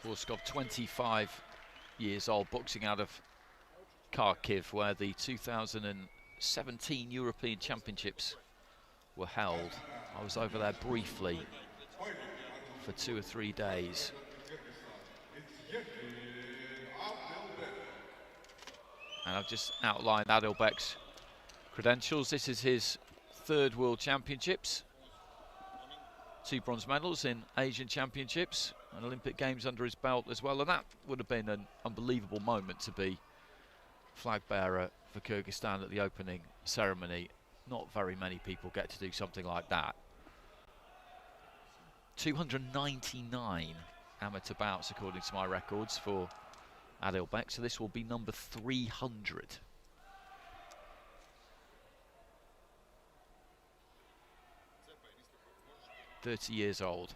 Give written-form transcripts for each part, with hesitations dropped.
HORSKOV, 25 years old, boxing out of Kharkiv, where the 2017 European Championships were held. I was over there briefly for 2 or 3 days. And I've just outlined ADYLBEK's credentials. This is his 3rd World Championships. 2 bronze medals in Asian Championships and Olympic Games under his belt as well. And that would have been an unbelievable moment to be flag bearer for Kyrgyzstan at the opening ceremony. Not very many people get to do something like that. 299 amateur bouts according to my records for ADYLBEK, so this will be number 300. "30 years old.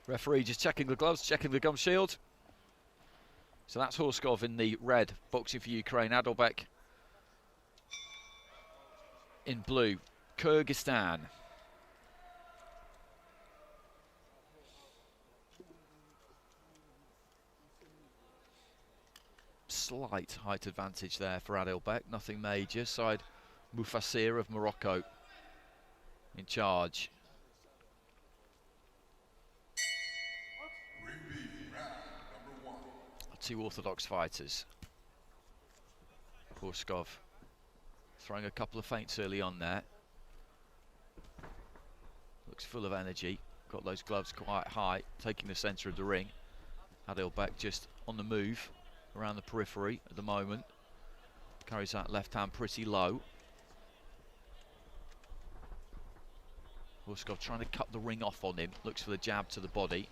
Referee just checking the gloves, checking the gum shield. So that's HORSKOV in the red, boxing for Ukraine. ADYLBEK in blue, Kyrgyzstan. Slight height advantage there for ADYLBEK, nothing major. Side Mufassir of Morocco in charge. Two orthodox fighters. HORSKOV throwing a couple of feints early on there. Looks full of energy. Got those gloves quite high, taking the centre of the ring. ADYLBEK just on the move around the periphery at the moment. Carries that left hand pretty low. HORSKOV trying to cut the ring off on him. Looks for the jab to the body.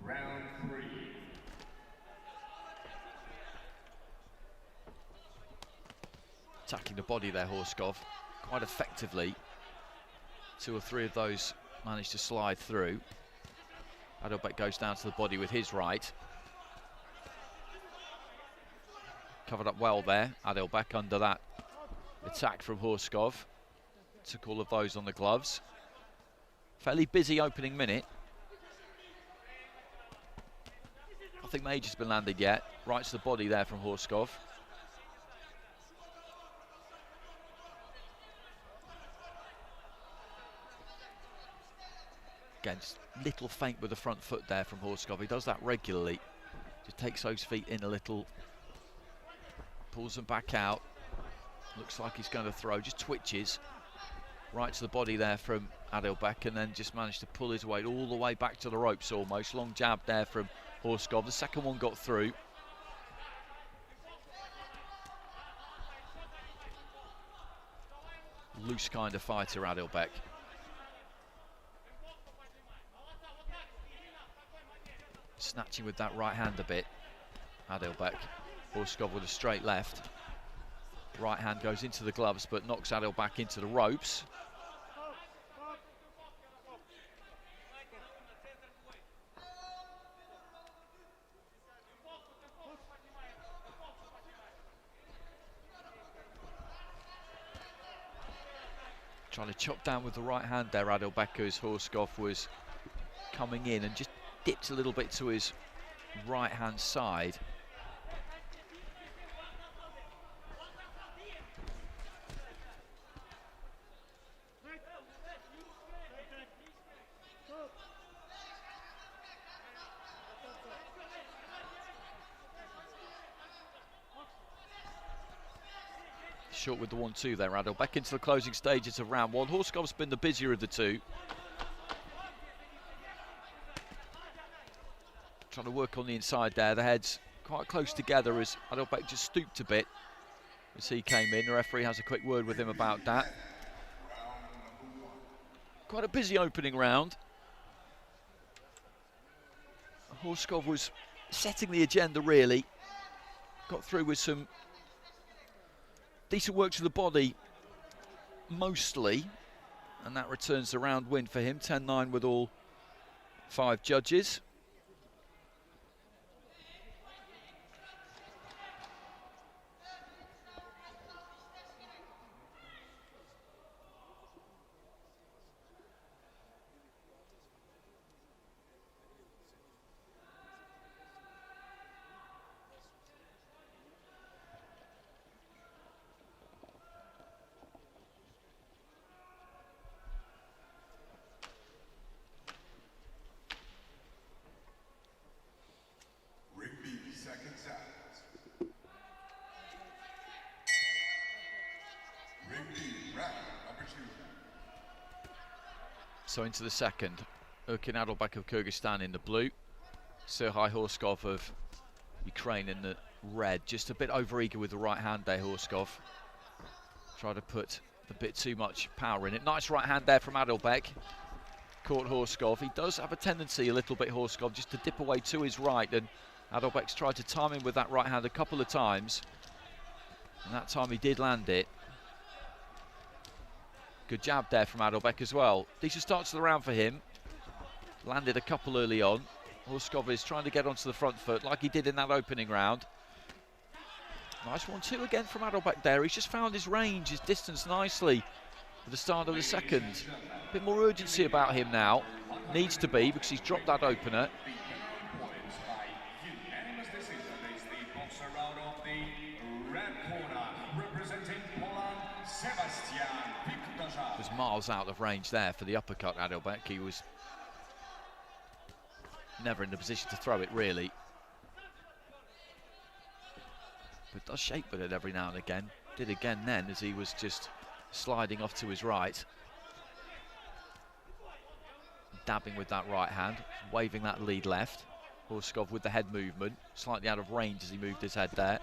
Round 3. Attacking the body there, HORSKOV, quite effectively. 2 or 3 of those managed to slide through. ADYLBEK goes down to the body with his right. Covered up well there, ADYLBEK under that attack from HORSKOV. Took all of those on the gloves. Fairly busy opening minute. Nothing major's been landed yet. Right to the body there from HORSKOV. Again, just little feint with the front foot there from HORSKOV. He does that regularly. Just takes those feet in a little. Pulls them back out. Looks like he's going to throw. Just twitches. Right to the body there from ADYLBEK, and then just managed to pull his weight all the way back to the ropes almost. Long jab there from HORSKOV. The second one got through. Loose kind of fighter, ADYLBEK. Snatching with that right hand a bit, ADYLBEK. HORSKOV with a straight left. Right hand goes into the gloves, but knocks ADYLBEK into the ropes. Trying to chop down with the right hand there, ADYLBEK, as HORSKOV was coming in and just dipped a little bit to his right hand side. Short with the 1-2 there, ADYLBEK into the closing stages of round 1. HORSKOV's been the busier of the two. Trying to work on the inside there. The heads quite close together as ADYLBEK just stooped a bit as he came in. The referee has a quick word with him about that. Quite a busy opening round. HORSKOV was setting the agenda really. Got through with some Decent work to the body, mostly, and that returns the round win for him, 10-9 with all 5 judges. So into the second, Erkin ADYLBEK of Kyrgyzstan in the blue, Serhii HORSKOV of Ukraine in the red. Just a bit over-eager with the right hand there, HORSKOV. Tried to put a bit too much power in it. Nice right hand there from ADYLBEK. Caught HORSKOV. He does have a tendency a little bit, HORSKOV, just to dip away to his right, and ADYLBEK's tried to time him with that right hand a couple of times, and that time he did land it. Good jab there from ADYLBEK as well. Decent start to the round for him. Landed a couple early on. HORSKOV is trying to get onto the front foot like he did in that opening round. Nice 1-2 again from ADYLBEK there. He's just found his range, his distance nicely at the start of the second. A bit more urgency about him now. Needs to be, because he's dropped that opener. Was miles out of range there for the uppercut, ADYLBEK. He was never in the position to throw it, really. But does shape with it every now and again. Did again then, as he was just sliding off to his right. Dabbing with that right hand, waving that lead left. HORSKOV with the head movement, slightly out of range as he moved his head there.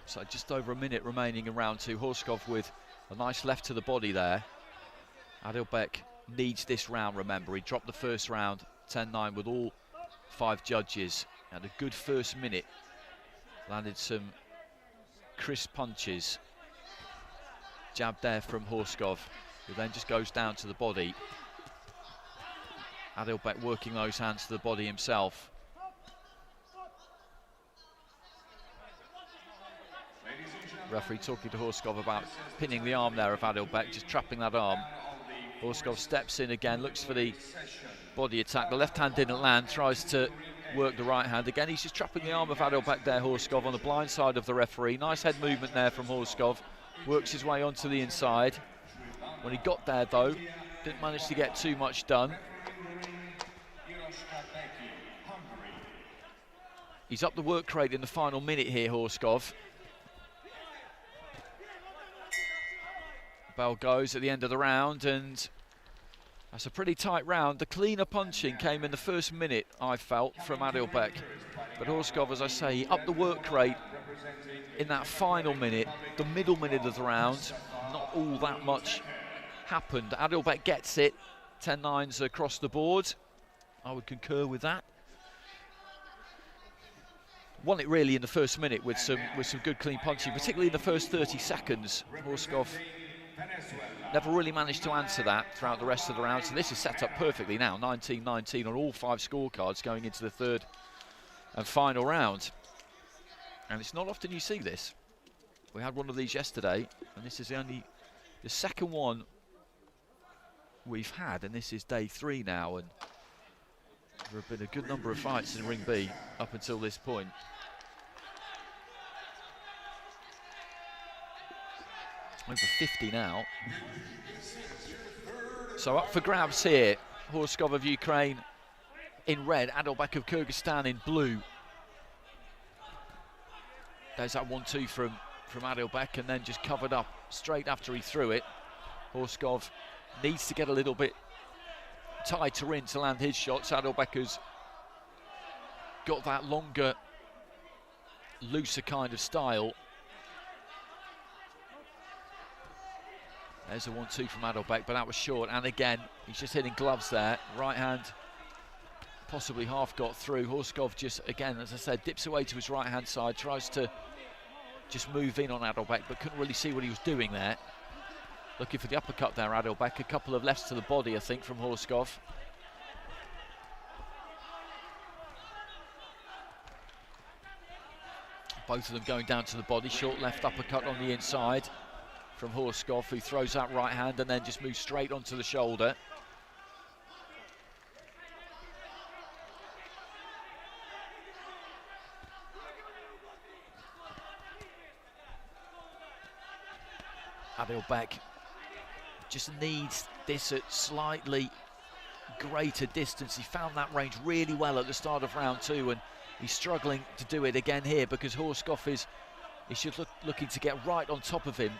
So just over a minute remaining in round 2. HORSKOV with a nice left to the body there. ADYLBEK needs this round, remember. He dropped the first round, 10-9 with all 5 judges. Had a good first minute. Landed some crisp punches. Jab there from HORSKOV, who then just goes down to the body. ADYLBEK working those hands to the body himself. Referee talking to HORSKOV about pinning the arm there of ADYLBEK, just trapping that arm. HORSKOV steps in again, looks for the body attack. The left hand didn't land, tries to work the right hand. Again, he's just trapping the arm of ADYLBEK there, HORSKOV, on the blind side of the referee. Nice head movement there from HORSKOV. Works his way onto the inside. When he got there, though, didn't manage to get too much done. He's up the work rate in the final minute here, HORSKOV. Bell goes at the end of the round, and that's a pretty tight round. The cleaner punching came in the first minute, I felt, from ADYLBEK. But HORSKOV, as I say, up the work rate in that final minute, the middle minute of the round. Not all that much happened. ADYLBEK gets it. 10-9s across the board. I would concur with that. Won it really in the first minute with some good clean punching, particularly in the first 30 seconds. HORSKOV never really managed to answer that throughout the rest of the round, so this is set up perfectly now. 19-19 on all 5 scorecards going into the third and final round. And it's not often you see this. We had one of these yesterday, and this is the second one we've had, and this is day 3 now, and there have been a good number of fights in Ring B up until this point. Over 50 now. So up for grabs here. HORSKOV of Ukraine in red, ADYLBEK of Kyrgyzstan in blue. There's that 1-2 from from ADYLBEK and then just covered up straight after he threw it. HORSKOV needs to get a little bit tighter in to land his shots. ADYLBEK has got that longer, looser kind of style. There's a 1-2 from ADYLBEK, but that was short. And again, he's just hitting gloves there. Right hand, possibly half got through. HORSKOV just, again, as I said, dips away to his right-hand side, tries to just move in on ADYLBEK, but couldn't really see what he was doing there. Looking for the uppercut there, ADYLBEK. A couple of lefts to the body, I think, from HORSKOV. Both of them going down to the body. Short left uppercut on the inside from HORSKOV, who throws that right hand and then just moves straight onto the shoulder. ADYLBEK just needs this at slightly greater distance. He found that range really well at the start of round 2, and he's struggling to do it again here because HORSKOV is looking to get right on top of him.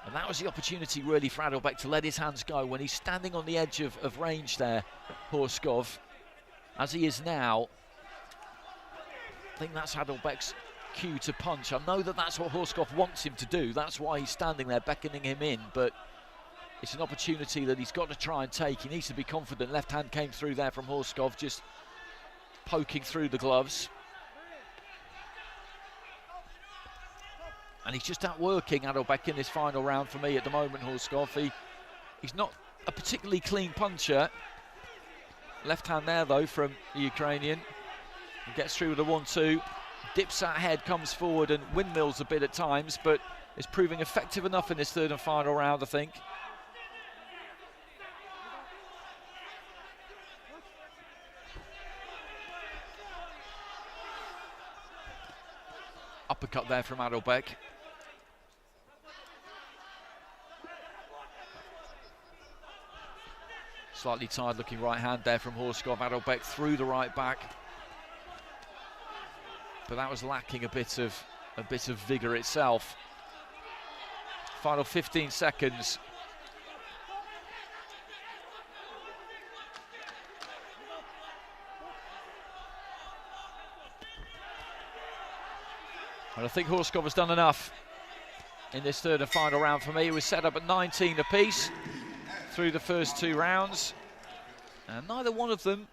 And that was the opportunity really for ADYLBEK to let his hands go when he's standing on the edge of range there, HORSKOV, as he is now. I think that's ADYLBEK's cue to punch. I know that that's what HORSKOV wants him to do. That's why he's standing there beckoning him in, but it's an opportunity that he's got to try and take. He needs to be confident. Left hand came through there from HORSKOV, just poking through the gloves. And he's just outworking ADYLBEK in this final round for me at the moment, HORSKOV. He's not a particularly clean puncher. Left hand there though from the Ukrainian. He gets through with a 1-2. Dips that head, comes forward and windmills a bit at times, but is proving effective enough in this third and final round, I think. Uppercut there from ADYLBEK. Slightly tired looking right hand there from HORSKOV. ADYLBEK through the right back, but that was lacking a bit of vigour itself. Final 15 seconds. And I think HORSKOV has done enough in this third and final round for me. It was set up at 19 apiece through the first 2 rounds, and neither one of them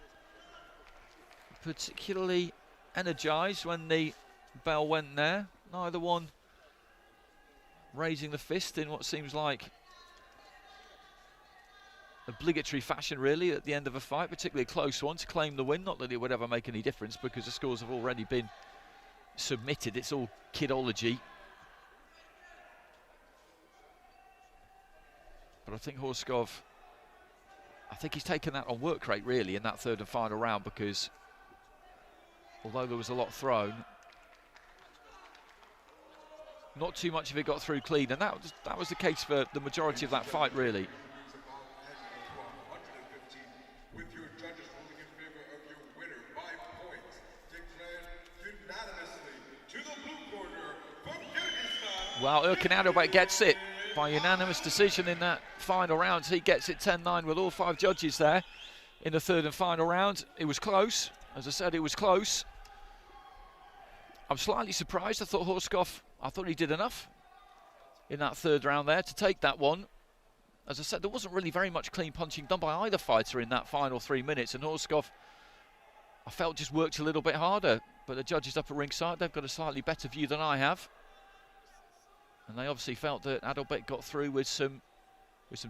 particularly energised when the bell went there. Neither one raising the fist in what seems like obligatory fashion really at the end of a fight, particularly a close one, to claim the win. Not that it would ever make any difference because the scores have already been submitted. It's all kidology. But I think HORSKOV, I think he's taken that on work rate really in that third and final round, because although there was a lot thrown, not too much of it got through clean, and that was the case for the majority of that fight really. With your judges ruling in favor of your winner by points, declared unanimously to the blue corner from Kyrgyzstan. Well, Erkin ADYLBEK gets it by unanimous decision in that final round. He gets it 10-9 with all 5 judges there in the third and final round. It was close. As I said, it was close. I'm slightly surprised. I thought HORSKOV, I thought he did enough in that third round there to take that one. As I said, there wasn't really very much clean punching done by either fighter in that final 3 minutes, and HORSKOV, I felt, just worked a little bit harder. But the judges up at ringside, they've got a slightly better view than I have, and they obviously felt that ADYLBEK got through with some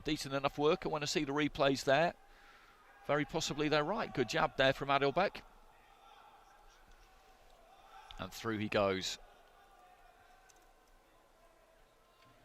decent enough work. And when I see the replays there, very possibly they're right. Good jab there from ADYLBEK, and through he goes.